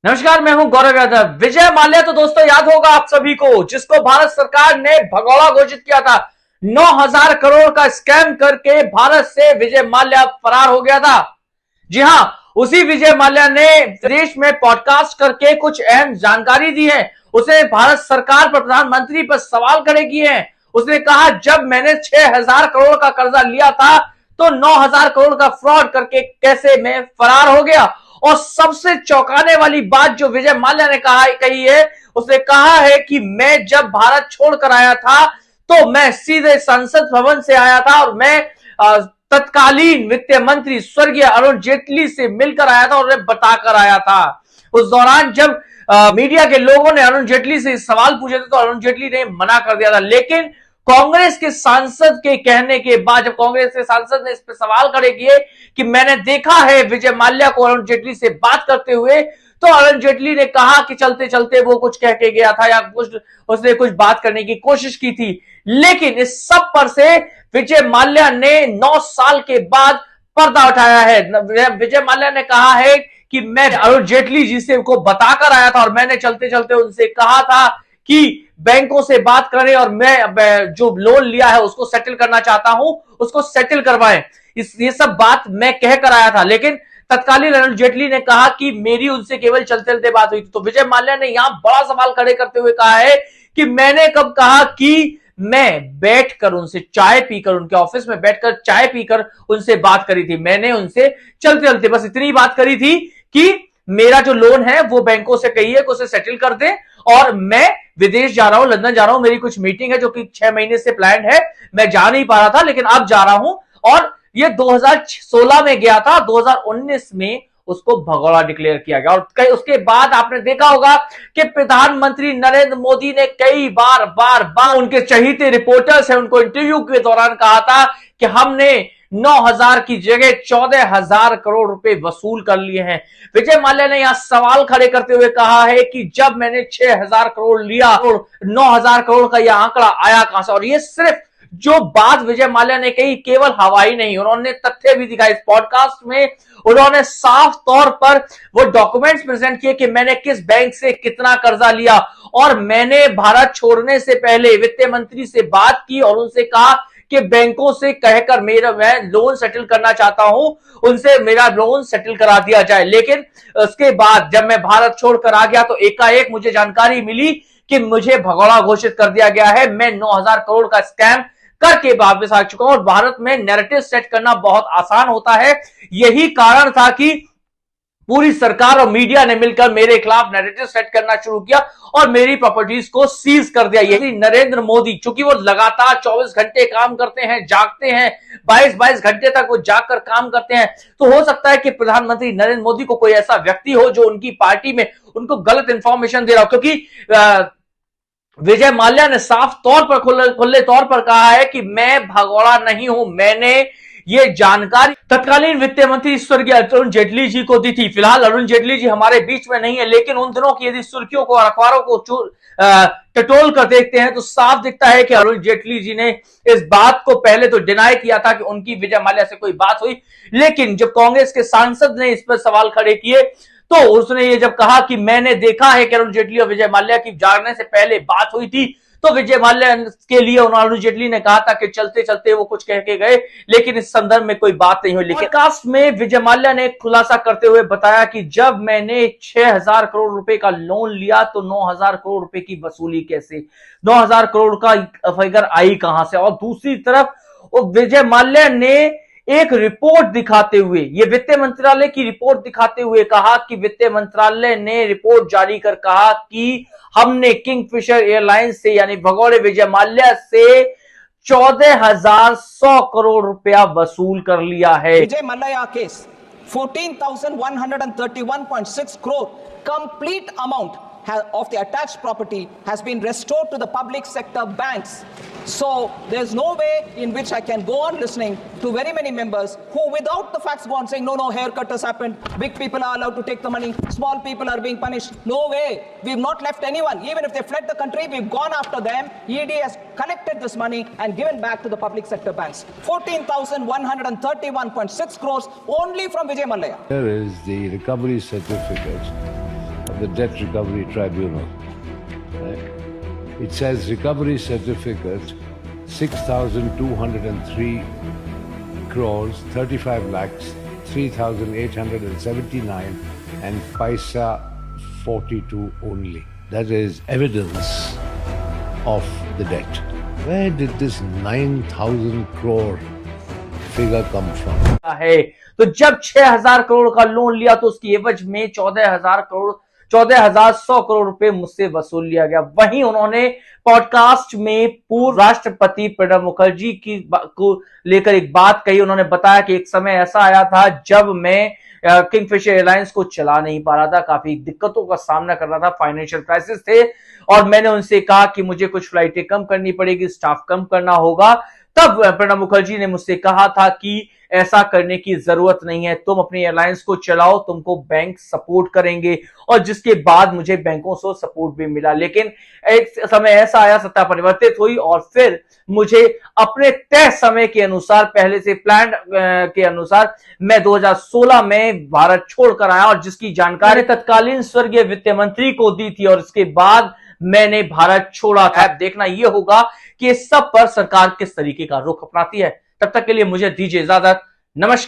नमस्कार, मैं हूं गौरव यादव। विजय माल्या तो दोस्तों याद होगा आप सभी को, जिसको भारत सरकार ने भगौड़ा घोषित किया था। 9,000 करोड़ का स्कैम करके भारत से विजय माल्या फरार हो गया था। जी हां, उसी विजय माल्या ने देश में पॉडकास्ट करके कुछ अहम जानकारी दी है। उसने भारत सरकार पर, प्रधानमंत्री पर सवाल खड़े किए हैं। उसने कहा, जब मैंने 6,000 करोड़ का कर्जा लिया था तो 9,000 करोड़ का फ्रॉड करके कैसे मैं फरार हो गया। और सबसे चौंकाने वाली बात जो विजय माल्या ने कही है, उसने कहा है कि मैं जब भारत छोड़कर आया था तो मैं सीधे संसद भवन से आया था और मैं तत्कालीन वित्त मंत्री स्वर्गीय अरुण जेटली से मिलकर आया था और उन्हें बताकर आया था। उस दौरान जब मीडिया के लोगों ने अरुण जेटली से सवाल पूछे थे तो अरुण जेटली ने मना कर दिया था। लेकिन कांग्रेस के सांसद के कहने के बाद, जब कांग्रेस के सांसद ने इस पर सवाल खड़े किए कि मैंने देखा है विजय माल्या को अरुण जेटली से बात करते हुए, तो अरुण जेटली ने कहा कि चलते चलते वो कुछ कह के गया था या कुछ उसने कुछ बात करने की कोशिश की थी। लेकिन इस सब पर से विजय माल्या ने 9 साल के बाद पर्दा उठाया है। विजय माल्या ने कहा है कि मैं अरुण जेटली जी से को बताकर आया था और मैंने चलते चलते उनसे कहा था कि बैंकों से बात करें और मैं जो लोन लिया है उसको सेटल करना चाहता हूं, उसको सेटल करवाएं। ये सब बात मैं कहकर आया था। लेकिन तत्कालीन अरुण जेटली ने कहा कि मेरी उनसे केवल चलते चलते बात हुई थी। तो विजय माल्या ने यहां बड़ा सवाल खड़े करते हुए कहा है कि मैंने कब कहा कि मैं बैठकर उनसे चाय पीकर, उनके ऑफिस में बैठकर चाय पीकर उनसे बात करी थी। मैंने उनसे चलते चलते बस इतनी बात करी थी कि मेरा जो लोन है वो बैंकों से कहिए कि उसे सेटल कर दें और मैं विदेश जा रहा हूं, लंदन जा रहा हूं, मेरी कुछ मीटिंग है जो कि 6 महीने से प्लान है, मैं जा नहीं पा रहा था लेकिन अब जा रहा हूं। और ये 2016 में गया था, 2019 में उसको भगौड़ा डिक्लेयर किया गया। और उसके बाद आपने देखा होगा कि प्रधानमंत्री नरेंद्र मोदी ने कई बार उनके चहीते रिपोर्टर्स हैं उनको इंटरव्यू के दौरान कहा था कि हमने 9,000 की जगह 14,000 करोड़ रुपए वसूल कर लिए हैं। विजय माल्या ने यहां सवाल खड़े करते हुए कहा है कि जब मैंने 6,000 करोड़ लिया और 9,000 करोड़ का यह आंकड़ा आया कहां से। और ये सिर्फ जो बात विजय माल्या ने कही केवल हवाई नहीं, उन्होंने तथ्य भी दिखाए। इस पॉडकास्ट में उन्होंने साफ तौर पर वो डॉक्यूमेंट्स प्रेजेंट किए कि मैंने किस बैंक से कितना कर्जा लिया और मैंने भारत छोड़ने से पहले वित्त मंत्री से बात की और उनसे कहा कि बैंकों से कहकर मैं लोन सेटल करना चाहता हूं, उनसे मेरा लोन सेटल करा दिया जाए। लेकिन उसके बाद जब मैं भारत छोड़कर आ गया तो एकाएक मुझे जानकारी मिली कि मुझे भगौड़ा घोषित कर दिया गया है। मैं 9,000 करोड़ का स्कैम करके वापस आ चुका हूं। और भारत में नैरेटिव सेट करना बहुत आसान होता है। यही कारण था कि पूरी सरकार और मीडिया ने मिलकर मेरे खिलाफ नैरेटिव सेट करना शुरू किया और मेरी प्रॉपर्टीज को सीज कर दिया। यही नरेंद्र मोदी, चूंकि वो लगातार 24 घंटे काम करते हैं, जागते हैं, 22-22 घंटे तक वो जागकर काम करते हैं, तो हो सकता है कि प्रधानमंत्री नरेंद्र मोदी को कोई ऐसा व्यक्ति हो जो उनकी पार्टी में उनको गलत इंफॉर्मेशन दे रहा हो। क्योंकि विजय माल्या ने साफ तौर पर, खुले तौर पर कहा है कि मैं भगौड़ा नहीं हूं, मैंने ये जानकारी तत्कालीन वित्त मंत्री स्वर्गीय अरुण जेटली जी को दी थी। फिलहाल अरुण जेटली जी हमारे बीच में नहीं है, लेकिन उन दिनों की यदि सुर्खियों को और अखबारों को टटोल कर देखते हैं तो साफ दिखता है कि अरुण जेटली जी ने इस बात को पहले तो डिनाई किया था कि उनकी विजय माल्या से कोई बात हुई। लेकिन जब कांग्रेस के सांसद ने इस पर सवाल खड़े किए तो उसने ये जब कहा कि मैंने देखा है कि अरुण जेटली और विजय माल्या की जागने से पहले बात हुई थी, तो विजय माल्या के लिए अरुण जेटली ने कहा था कि चलते चलते वो कुछ कह के गए, लेकिन इस संदर्भ में कोई बात नहीं हुई। लेकिन कास्ट में विजय माल्या ने खुलासा करते हुए बताया कि जब मैंने 6,000 करोड़ रुपए का लोन लिया तो 9,000 करोड़ रुपए की वसूली कैसे, 9,000 करोड़ का फिगर आई कहां से। और दूसरी तरफ विजय माल्या ने एक रिपोर्ट दिखाते हुए, ये वित्त मंत्रालय की रिपोर्ट दिखाते हुए कहा कि वित्त मंत्रालय ने रिपोर्ट जारी कर कहा कि हमने किंगफिशर एयरलाइंस से यानी भगौड़े विजय माल्या से 14,100 करोड़ रुपया वसूल कर लिया है। Vijay Mallya case 14,131.6 crore complete amount of the attached property has been restored to the public sector banks. So there's no way in which I can go on listening to very many members who without the facts go on saying no haircut has happened, big people are allowed to take the money, small people are being punished. No way, we've not left anyone. Even if they fled the country, we've gone after them. ED has collected this money and given back to the public sector banks. 14,131.6 crores only from Vijay Mallya. Here is the recovery certificate the Debt Recovery Tribunal. It says recovery certificate 6,203 crores, 35 lakhs, 3,879 and paisa 42 only. That is evidence of the debt. Where did this 9,000 crore figure come from? है तो जब 6,000 करोड़ का loan लिया तो उसकी एवज में 14,100 करोड़ रुपए मुझसे वसूल लिया गया। वहीं उन्होंने पॉडकास्ट में पूर्व राष्ट्रपति प्रणब मुखर्जी को लेकर एक बात कही। उन्होंने बताया कि एक समय ऐसा आया था जब मैं किंगफिशर एयरलाइंस को चला नहीं पा रहा था, काफी दिक्कतों का सामना कर रहा था, फाइनेंशियल क्राइसिस थे और मैंने उनसे कहा कि मुझे कुछ फ्लाइटें कम करनी पड़ेगी, स्टाफ कम करना होगा। तब प्रणब मुखर्जी ने मुझसे कहा था कि ऐसा करने की जरूरत नहीं है, तुम अपनी एयरलाइंस को चलाओ, तुमको बैंक सपोर्ट करेंगे और जिसके बाद मुझे बैंकों से सपोर्ट भी मिला। लेकिन एक समय ऐसा आया, सत्ता परिवर्तित हुई और फिर मुझे अपने तय समय के अनुसार, पहले से प्लान के अनुसार मैं 2016 में भारत छोड़कर आया और जिसकी जानकारी तत्कालीन स्वर्गीय वित्त मंत्री को दी थी और इसके बाद मैंने भारत छोड़ा था। अब देखना यह होगा कि इस सब पर सरकार किस तरीके का रुख अपनाती है। तब तक के लिए मुझे दीजिए इजाजत। नमस्कार।